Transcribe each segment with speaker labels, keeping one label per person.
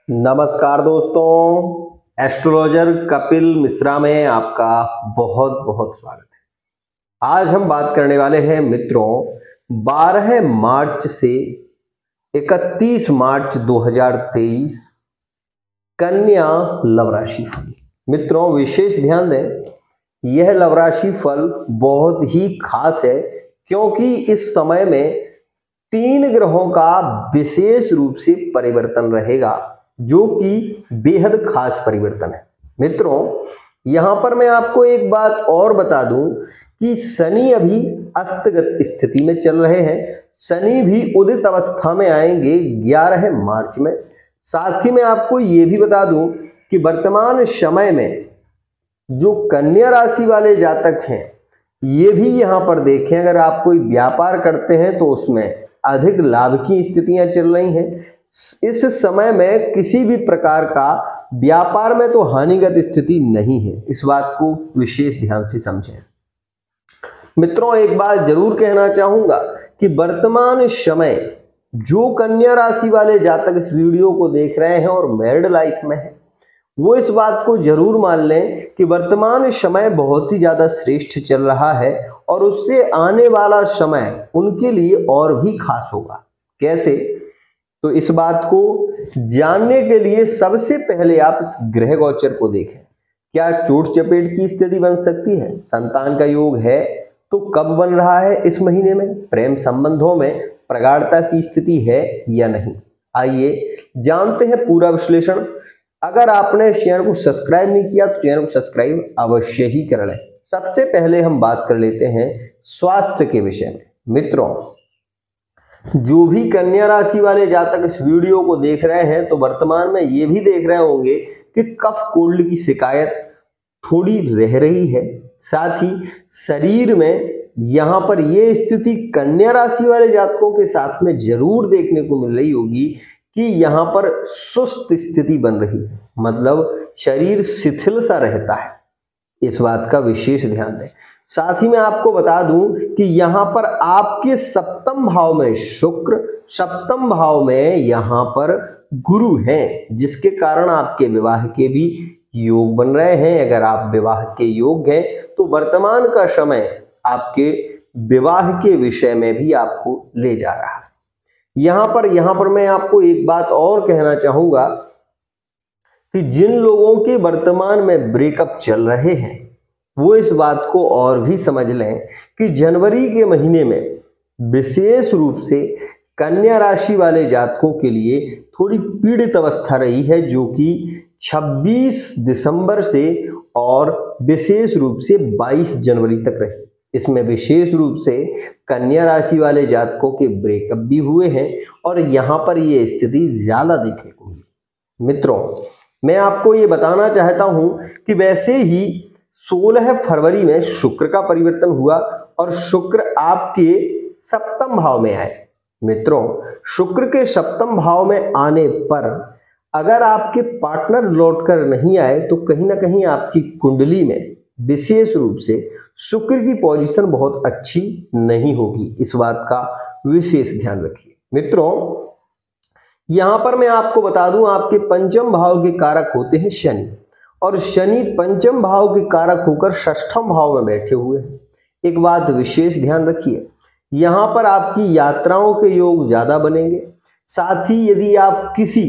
Speaker 1: नमस्कार दोस्तों, एस्ट्रोलॉजर कपिल मिश्रा में आपका बहुत बहुत स्वागत है। आज हम बात करने वाले हैं मित्रों 12 मार्च से 31 मार्च 2023 कन्या लव राशि फल। मित्रों विशेष ध्यान दें, यह लव राशि फल बहुत ही खास है क्योंकि इस समय में 3 ग्रहों का विशेष रूप से परिवर्तन रहेगा जो कि बेहद खास परिवर्तन है। मित्रों यहां पर मैं आपको एक बात और बता दूं कि शनि अभी अस्तगत स्थिति में चल रहे हैं। शनि भी उदित अवस्था में आएंगे 11 मार्च में। साथ ही मैं आपको ये भी बता दूं कि वर्तमान समय में जो कन्या राशि वाले जातक हैं ये भी यहां पर देखें, अगर आप कोई व्यापार करते हैं तो उसमें अधिक लाभ की स्थितियां चल रही हैं। इस समय में किसी भी प्रकार का व्यापार में तो हानिगत स्थिति नहीं है, इस बात को विशेष ध्यान से समझें। मित्रों एक बात जरूर कहना चाहूंगा कि वर्तमान समय जो कन्या राशि वाले जातक इस वीडियो को देख रहे हैं और मैरिड लाइफ में है, वो इस बात को जरूर मान लें कि वर्तमान समय बहुत ही ज्यादा श्रेष्ठ चल रहा है और उससे आने वाला समय उनके लिए और भी खास होगा। कैसे? तो इस बात को जानने के लिए सबसे पहले आप इस ग्रह गोचर को देखें। क्या चोट चपेट की स्थिति बन सकती है? संतान का योग है तो कब बन रहा है? इस महीने में प्रेम संबंधों में प्रगाढ़ता की स्थिति है या नहीं? आइए जानते हैं पूरा विश्लेषण। अगर आपने इस चैनल को सब्सक्राइब नहीं किया तो चैनल को सब्सक्राइब अवश्य ही कर लें। सबसे पहले हम बात कर लेते हैं स्वास्थ्य के विषय में। मित्रों जो भी कन्या राशि वाले जातक इस वीडियो को देख रहे हैं तो वर्तमान में ये भी देख रहे होंगे कि कफ कोल्ड की शिकायत थोड़ी रह रही है। साथ ही शरीर में यहाँ पर ये स्थिति कन्या राशि वाले जातकों के साथ में जरूर देखने को मिल रही होगी कि यहाँ पर सुस्त स्थिति बन रही है, मतलब शरीर शिथिल सा रहता है। इस बात का विशेष ध्यान दें। साथ ही मैं आपको बता दूं कि यहाँ पर आपके सप्तम भाव में शुक्र, सप्तम भाव में यहाँ पर गुरु हैं, जिसके कारण आपके विवाह के भी योग बन रहे हैं। अगर आप विवाह के योग हैं तो वर्तमान का समय आपके विवाह के विषय में भी आपको ले जा रहा है। यहाँ पर मैं आपको एक बात और कहना चाहूंगा कि जिन लोगों के वर्तमान में ब्रेकअप चल रहे हैं वो इस बात को और भी समझ लें कि जनवरी के महीने में विशेष रूप से कन्या राशि वाले जातकों के लिए थोड़ी पीड़ित अवस्था रही है, जो कि 26 दिसंबर से और विशेष रूप से 22 जनवरी तक रही। इसमें विशेष रूप से कन्या राशि वाले जातकों के ब्रेकअप भी हुए हैं और यहाँ पर ये स्थिति ज्यादा देखने को मिली। मित्रों मैं आपको ये बताना चाहता हूं कि वैसे ही 16 फरवरी में शुक्र का परिवर्तन हुआ और शुक्र आपके सप्तम भाव में आए। मित्रों शुक्र के सप्तम भाव में आने पर अगर आपके पार्टनर लौटकर नहीं आए तो कहीं ना कहीं आपकी कुंडली में विशेष रूप से शुक्र की पोजीशन बहुत अच्छी नहीं होगी। इस बात का विशेष ध्यान रखिए। मित्रों यहां पर मैं आपको बता दूं आपके पंचम भाव के कारक होते हैं शनि, और शनि पंचम भाव के कारक होकर षष्ठम भाव में बैठे हुए हैं। एक बात विशेष ध्यान रखिए, यहां पर आपकी यात्राओं के योग ज्यादा बनेंगे। साथ ही यदि आप किसी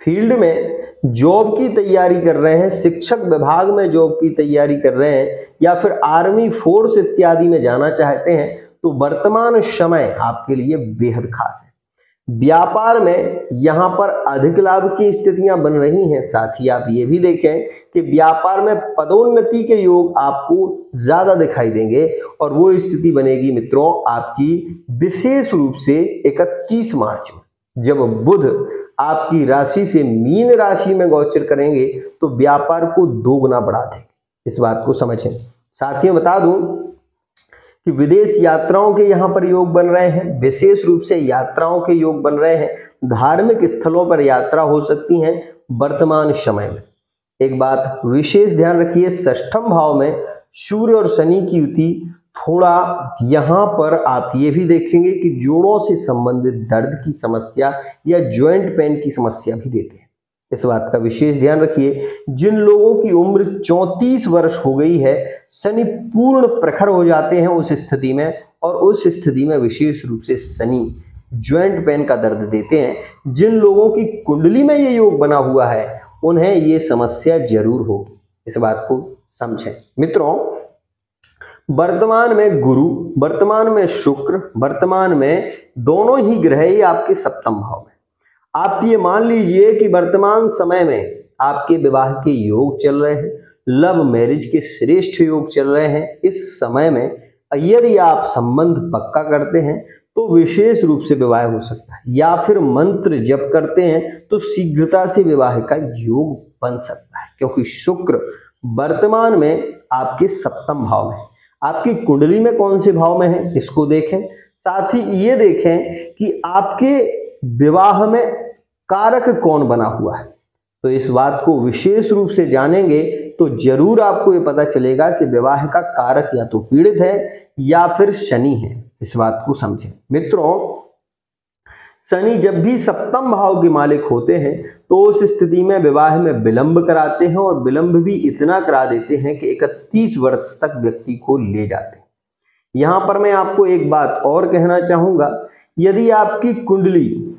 Speaker 1: फील्ड में जॉब की तैयारी कर रहे हैं, शिक्षक विभाग में जॉब की तैयारी कर रहे हैं या फिर आर्मी फोर्स इत्यादि में जाना चाहते हैं तो वर्तमान समय आपके लिए बेहद खास है। व्यापार में यहाँ पर अधिक लाभ की स्थितियां बन रही हैं। साथ ही आप ये भी देखें कि व्यापार में पदोन्नति के योग आपको ज्यादा दिखाई देंगे और वो स्थिति बनेगी मित्रों आपकी विशेष रूप से 31 मार्च में, जब बुध आपकी राशि से मीन राशि में गोचर करेंगे तो व्यापार को 2 गुना बढ़ा देंगे। इस बात को समझें। साथ ही बता दूं कि विदेश यात्राओं के यहाँ पर योग बन रहे हैं, विशेष रूप से यात्राओं के योग बन रहे हैं। धार्मिक स्थलों पर यात्रा हो सकती है वर्तमान समय में। एक बात विशेष ध्यान रखिए, षष्ठम भाव में सूर्य और शनि की युति थोड़ा यहाँ पर आप ये भी देखेंगे कि जोड़ों से संबंधित दर्द की समस्या या जॉइंट पेन की समस्या भी देते हैं। इस बात का विशेष ध्यान रखिए। जिन लोगों की उम्र 34 वर्ष हो गई है, शनि पूर्ण प्रखर हो जाते हैं उस स्थिति में, और उस स्थिति में विशेष रूप से शनि ज्वाइंट पेन का दर्द देते हैं। जिन लोगों की कुंडली में ये योग बना हुआ है उन्हें ये समस्या जरूर होगी, इस बात को समझें। मित्रों, वर्तमान में गुरु, वर्तमान में शुक्र, वर्तमान में दोनों ही ग्रह ही आपके सप्तम भाव में। आप ये मान लीजिए कि वर्तमान समय में आपके विवाह के योग चल रहे हैं, लव मैरिज के श्रेष्ठ योग चल रहे हैं। इस समय में यदि आप संबंध पक्का करते हैं तो विशेष रूप से विवाह हो सकता है, या फिर मंत्र जप करते हैं तो शीघ्रता से विवाह का योग बन सकता है, क्योंकि शुक्र वर्तमान में आपके सप्तम भाव में। आपकी कुंडली में कौन से भाव में है इसको देखें, साथ ही ये देखें कि आपके विवाह में कारक कौन बना हुआ है। तो इस बात को विशेष रूप से जानेंगे तो जरूर आपको ये पता चलेगा कि विवाह का कारक या तो पीड़ित है या फिर शनि है, इस बात को समझें। मित्रों, शनि जब भी सप्तम भाव के मालिक होते हैं तो उस स्थिति में विवाह में विलंब कराते हैं, और विलंब भी इतना करा देते हैं कि 31 वर्ष तक व्यक्ति को ले जाते हैं। यहां पर मैं आपको एक बात और कहना चाहूंगा, यदि आपकी कुंडली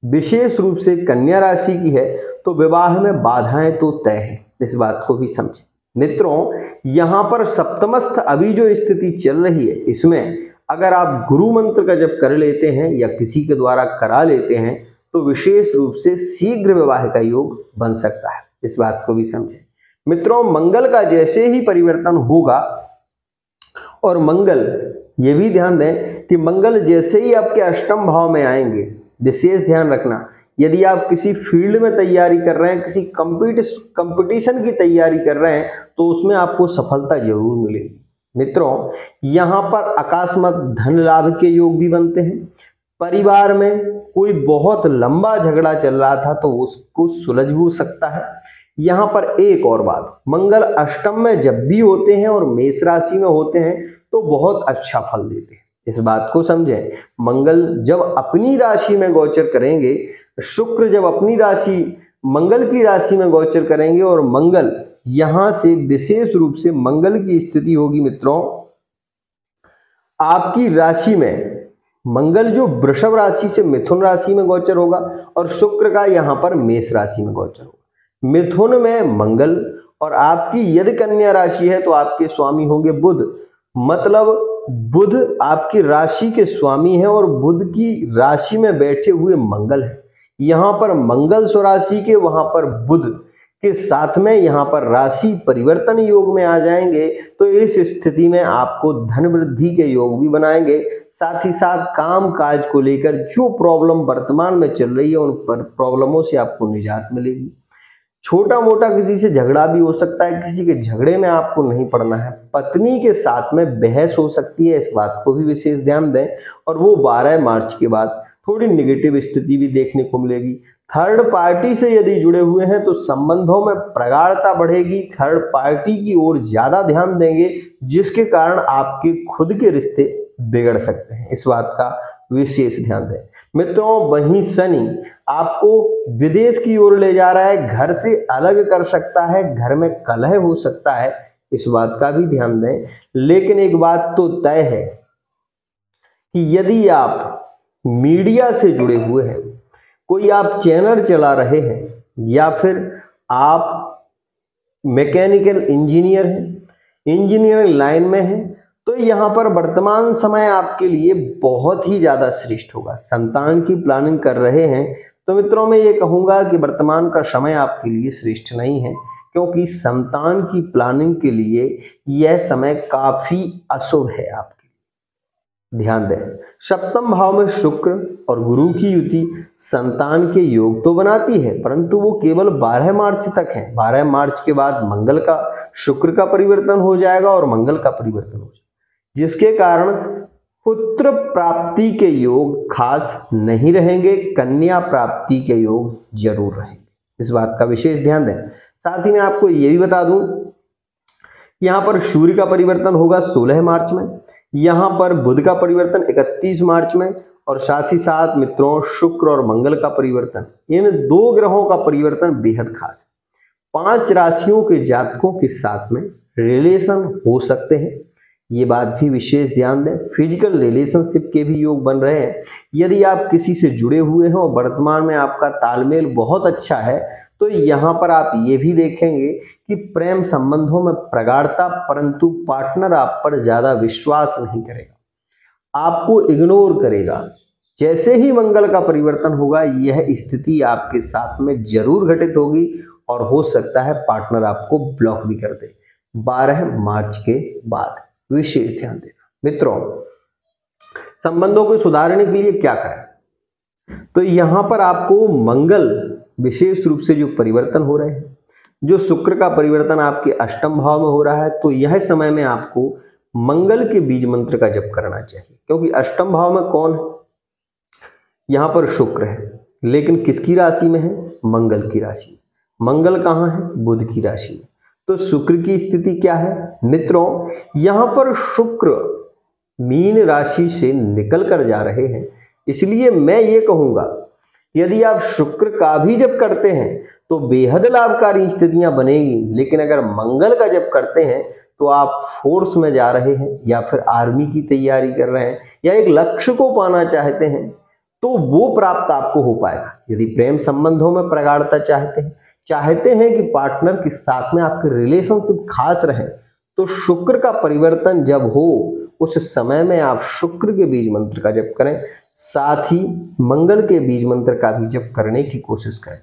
Speaker 1: विशेष रूप से कन्या राशि की है तो विवाह में बाधाएं तो तय है, इस बात को भी समझें। मित्रों, यहां पर सप्तमस्थ अभी जो स्थिति चल रही है, इसमें अगर आप गुरु मंत्र का जप कर लेते हैं या किसी के द्वारा करा लेते हैं तो विशेष रूप से शीघ्र विवाह का योग बन सकता है, इस बात को भी समझें। मित्रों, मंगल का जैसे ही परिवर्तन होगा, और मंगल ये भी ध्यान दें कि मंगल जैसे ही आपके अष्टम भाव में आएंगे, विशेष ध्यान रखना, यदि आप किसी फील्ड में तैयारी कर रहे हैं, किसी कंपटीशन की तैयारी कर रहे हैं तो उसमें आपको सफलता जरूर मिलेगी। मित्रों, यहाँ पर अकस्मात धन लाभ के योग भी बनते हैं। परिवार में कोई बहुत लंबा झगड़ा चल रहा था तो उसको सुलझ भी सकता है। यहाँ पर एक और बात, मंगल अष्टम में जब भी होते हैं और मेष राशि में होते हैं तो बहुत अच्छा फल देते हैं, इस बात को समझें। मंगल जब अपनी राशि में गोचर करेंगे, शुक्र जब अपनी राशि मंगल की राशि में गोचर करेंगे, और मंगल यहां से विशेष रूप से मंगल की स्थिति होगी मित्रों आपकी राशि में। मंगल जो वृषभ राशि से मिथुन राशि में गोचर होगा, और शुक्र का यहां पर मेष राशि में गोचर होगा। मिथुन में मंगल, और आपकी यदि कन्या राशि है तो आपके स्वामी होंगे बुध, मतलब बुध आपकी राशि के स्वामी है और बुध की राशि में बैठे हुए मंगल है। यहाँ पर मंगल स्वराशि के, वहां पर बुध के साथ में यहाँ पर राशि परिवर्तन योग में आ जाएंगे, तो इस स्थिति में आपको धन वृद्धि के योग भी बनाएंगे। साथ ही साथ काम काज को लेकर जो प्रॉब्लम वर्तमान में चल रही है उन पर प्रॉब्लमों से आपको निजात मिलेगी। छोटा मोटा किसी से झगड़ा भी हो सकता है, किसी के झगड़े में आपको नहीं पड़ना है। पत्नी के साथ में बहस हो सकती है, इस बात को भी विशेष ध्यान दें, और वो 12 मार्च के बाद थोड़ी निगेटिव स्थिति भी देखने को मिलेगी। थर्ड पार्टी से यदि जुड़े हुए हैं तो संबंधों में प्रगाढ़ता बढ़ेगी, थर्ड पार्टी की ओर ज्यादा ध्यान देंगे, जिसके कारण आपके खुद के रिश्ते बिगड़ सकते हैं, इस बात का विशेष ध्यान दें। मित्रों, वहीं शनि आपको विदेश की ओर ले जा रहा है, घर से अलग कर सकता है, घर में कलह हो सकता है, इस बात का भी ध्यान दें। लेकिन एक बात तो तय है कि यदि आप मीडिया से जुड़े हुए हैं, कोई आप चैनल चला रहे हैं, या फिर आप मैकेनिकल इंजीनियर हैं, इंजीनियरिंग लाइन में हैं, तो यहाँ पर वर्तमान समय आपके लिए बहुत ही ज्यादा श्रेष्ठ होगा। संतान की प्लानिंग कर रहे हैं तो मित्रों मैं ये कहूंगा कि वर्तमान का समय आपके लिए श्रेष्ठ नहीं है, क्योंकि संतान की प्लानिंग के लिए यह समय काफी अशुभ है आपके। ध्यान दें, सप्तम भाव में शुक्र और गुरु की युति संतान के योग तो बनाती है, परंतु वो केवल 12 मार्च तक है। 12 मार्च के बाद मंगल का, शुक्र का परिवर्तन हो जाएगा और मंगल का परिवर्तन हो जाएगा, जिसके कारण पुत्र प्राप्ति के योग खास नहीं रहेंगे, कन्या प्राप्ति के योग जरूर रहेंगे, इस बात का विशेष ध्यान दें। साथ ही मैं आपको ये भी बता दूं, यहाँ पर सूर्य का परिवर्तन होगा 16 मार्च में, यहाँ पर बुध का परिवर्तन 31 मार्च में, और साथ ही साथ मित्रों शुक्र और मंगल का परिवर्तन, इन दो ग्रहों का परिवर्तन बेहद खास है। 5 राशियों के जातकों के साथ में रिलेशन हो सकते हैं, ये बात भी विशेष ध्यान दें। फिजिकल रिलेशनशिप के भी योग बन रहे हैं। यदि आप किसी से जुड़े हुए हैं और वर्तमान में आपका तालमेल बहुत अच्छा है तो यहाँ पर आप ये भी देखेंगे कि प्रेम संबंधों में प्रगाढ़ता, परंतु पार्टनर आप पर ज्यादा विश्वास नहीं करेगा, आपको इग्नोर करेगा। जैसे ही मंगल का परिवर्तन होगा यह स्थिति आपके साथ में जरूर घटित होगी और हो सकता है पार्टनर आपको ब्लॉक भी कर दे 12 मार्च के बाद। विशेष ध्यान देना मित्रों। संबंधों को सुधारने के लिए क्या करें, तो यहां पर आपको मंगल विशेष रूप से जो परिवर्तन हो रहे हैं, जो शुक्र का परिवर्तन आपके अष्टम भाव में हो रहा है, तो यह समय में आपको मंगल के बीज मंत्र का जप करना चाहिए। क्योंकि अष्टम भाव में कौन है, यहां पर शुक्र है, लेकिन किसकी राशि में है, मंगल की राशि में। मंगल कहां है, बुध की राशि में। तो शुक्र की स्थिति क्या है मित्रों, यहां पर शुक्र मीन राशि से निकल कर जा रहे हैं। इसलिए मैं ये कहूंगा यदि आप शुक्र का भी जप करते हैं तो बेहद लाभकारी स्थितियां बनेगी, लेकिन अगर मंगल का जप करते हैं तो आप फोर्स में जा रहे हैं या फिर आर्मी की तैयारी कर रहे हैं या एक लक्ष्य को पाना चाहते हैं तो वो प्राप्त आपको हो पाएगा। यदि प्रेम संबंधों में प्रगाढ़ता चाहते हैं कि पार्टनर के साथ में आपके रिलेशनशिप खास रहे, तो शुक्र का परिवर्तन जब हो उस समय में आप शुक्र के बीज मंत्र का जप करें, साथ ही मंगल के बीज मंत्र का भी जप करने की कोशिश करें,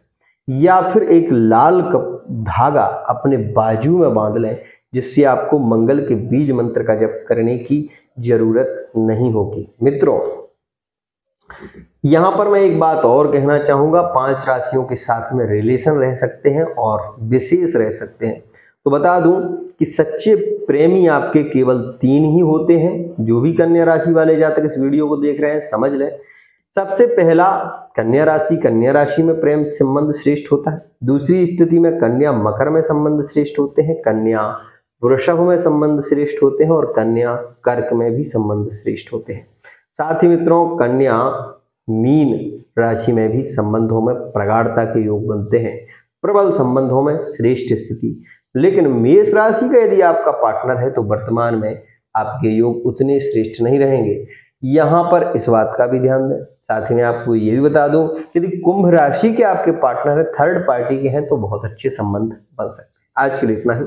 Speaker 1: या फिर एक लाल धागा अपने बाजू में बांध लें जिससे आपको मंगल के बीज मंत्र का जप करने की जरूरत नहीं होगी। मित्रों यहां पर मैं एक बात और कहना चाहूंगा, 5 राशियों के साथ में रिलेशन रह सकते हैं और विशेष रह सकते हैं। तो बता दूं कि सच्चे प्रेमी आपके केवल 3 ही होते हैं। जो भी कन्या राशि वाले जातक इस वीडियो को देख रहे हैं समझ लें। सबसे पहला कन्या राशि में प्रेम संबंध श्रेष्ठ होता है। दूसरी स्थिति में कन्या मकर में संबंध श्रेष्ठ होते हैं, कन्या वृषभ में संबंध श्रेष्ठ होते हैं और कन्या कर्क में भी संबंध श्रेष्ठ होते हैं। साथ ही मित्रों कन्या मीन राशि में भी संबंधों में प्रगाढ़ता के योग बनते हैं, प्रबल संबंधों में श्रेष्ठ स्थिति। लेकिन मेष राशि का यदि आपका पार्टनर है तो वर्तमान में आपके योग उतने श्रेष्ठ नहीं रहेंगे, यहां पर इस बात का भी ध्यान दें। साथ ही मैं आपको ये भी बता दूं यदि कुंभ राशि के आपके पार्टनर है, थर्ड पार्टी के हैं, तो बहुत अच्छे संबंध बन सकते हैं। आज के लिए इतना ही।